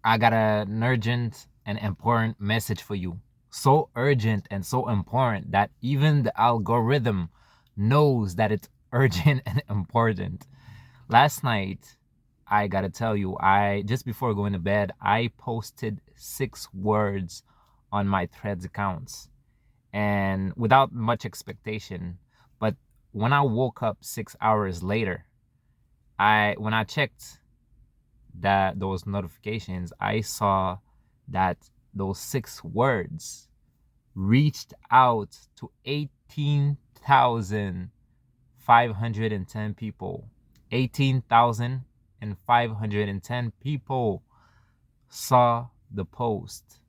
I got an urgent and important message for you. So urgent and so important that even the algorithm knows that it's urgent and important. Last night, I gotta tell you, I just before going to bed, I posted 6 words on my Threads accounts and without much expectation. But when I woke up 6 hours later, I when I checked that those notifications, I saw that those 6 words reached out to 18,510 people. 18,510 people saw the post.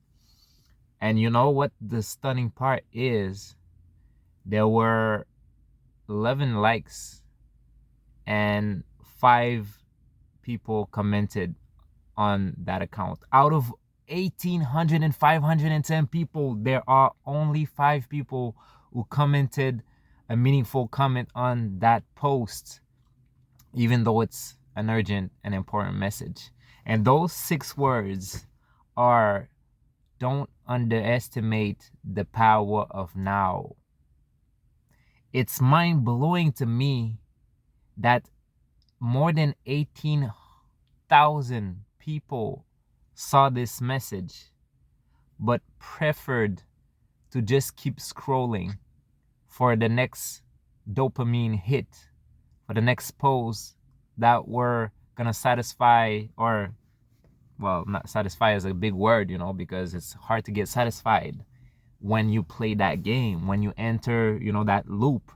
And you know what the stunning part is? There were 11 likes and 5 people commented on that account. Out of 1,800 and 510 people, there are only 5 people who commented a meaningful comment on that post, even though it's an urgent and important message. And those 6 words are: don't underestimate the power of now. It's mind blowing to me that more than 18,000 people saw this message but preferred to just keep scrolling for the next dopamine hit, for the next post that were gonna satisfy, or well, not satisfy is a big word, because it's hard to get satisfied when you play that game, when you enter, that loop.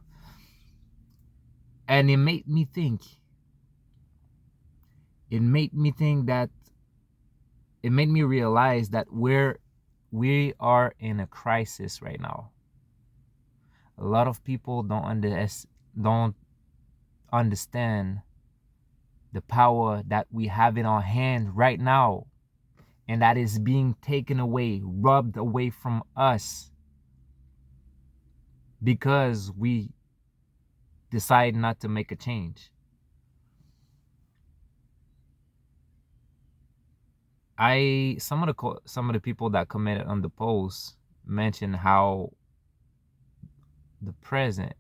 And it made me realize that we are in a crisis right now. A lot of people don't understand the power that we have in our hand right now, and that is being taken away, rubbed away from us, because we decide not to make a change. Some of the people that commented on the post mentioned how the present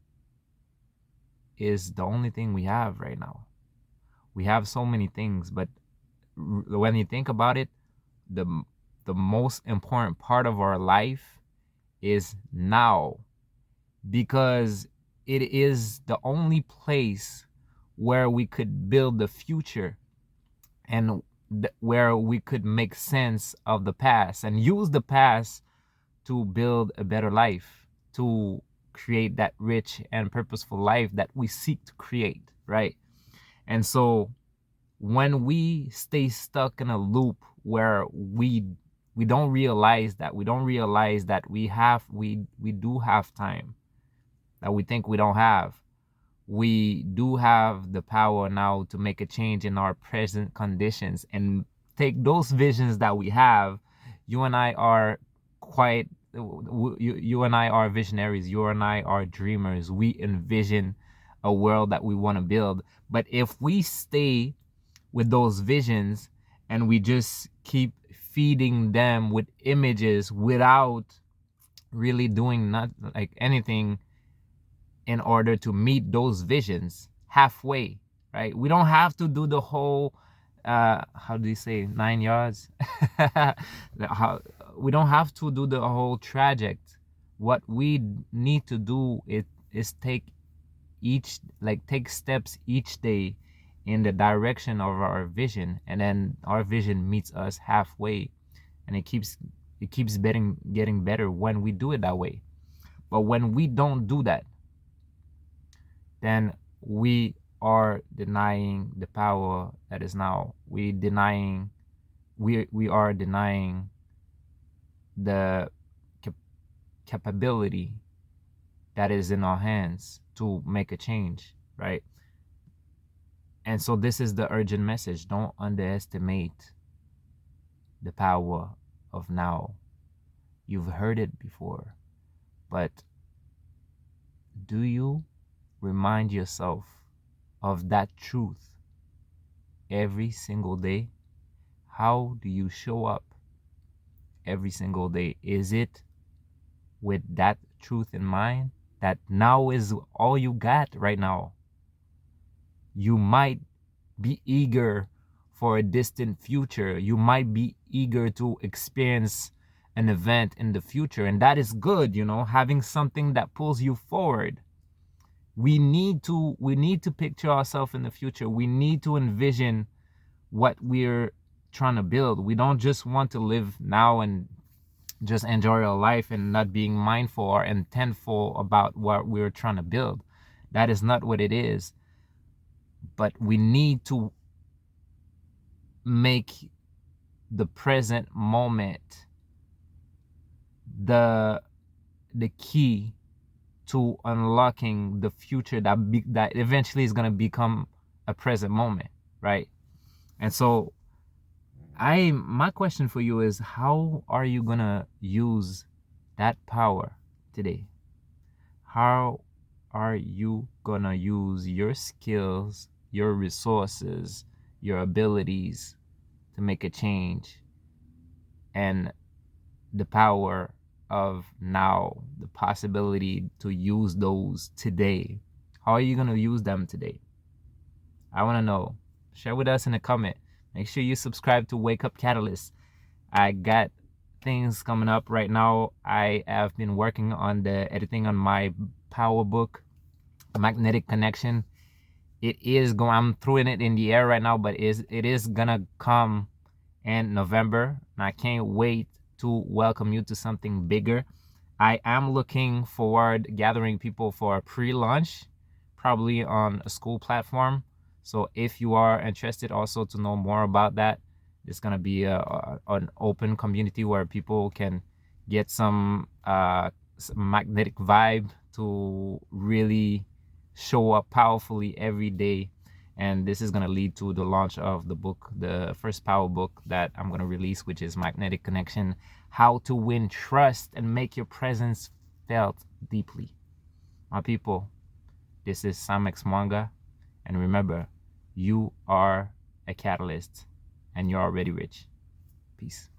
is the only thing we have right now. We have so many things, but when you think about it, the the most important part of our life is now, because it is the only place where we could build the future, and where we could make sense of the past and use the past to build a better life, to create that rich and purposeful life that we seek to create, right? And so when we stay stuck in a loop where we don't realize that we do have time that we think we don't have. We do have the power now to make a change in our present conditions and take those visions that we have. You and I are quite you and I are visionaries. You and I are dreamers. We envision a world that we want to build. But if we stay with those visions and we just keep feeding them with images without really doing not like anything in order to meet those visions halfway, right? We don't have to do the whole how do you say 9 yards? How we don't have to do the whole traject. What we need to do is take steps each day in the direction of our vision, and then our vision meets us halfway, and it keeps getting better when we do it that way. But when we don't do that, then we are denying the power that is now. We are denying the capability that is in our hands to make a change, right? And so this is the urgent message. Don't underestimate the power of now. You've heard it before, but do you remind yourself of that truth every single day? how do you show up every single day? Is it with that truth in mind that now is all you got right now? You might be eager for a distant future. You might be eager to experience an event in the future, and that is good, having something that pulls you forward. We need to picture ourselves in the future. We need to envision what we're trying to build. We don't just want to live now and just enjoy our life and not being mindful or intentful about what we're trying to build. That is not what it is. But we need to make the present moment the key to unlocking the future that eventually is going to become a present moment, right? And so my question for you is, how are you going to use that power today? How are you going to use your skills, your resources, your abilities to make a change, and the power of now, the possibility to use those today? How are you going to use them today? I want to know. Share with us in a comment. Make sure you subscribe to Wake Up Catalyst. I got things coming up right now. I have been working on the editing on my power book, Magnetic Connection. I'm throwing it in the air right now, but it is gonna come in November, and I can't wait to welcome you to something bigger. I am looking forward gathering people for a pre-launch, probably on a school platform. So if you are interested also to know more about that, it's gonna be an open community where people can get some magnetic vibe to really show up powerfully every day. And this is going to lead to the launch of the book, the first power book that I'm going to release, which is Magnetic Connection: How to Win Trust and Make Your Presence Felt Deeply. My people, this is Samex Mwanga, and remember, you are a catalyst and you're already rich. Peace.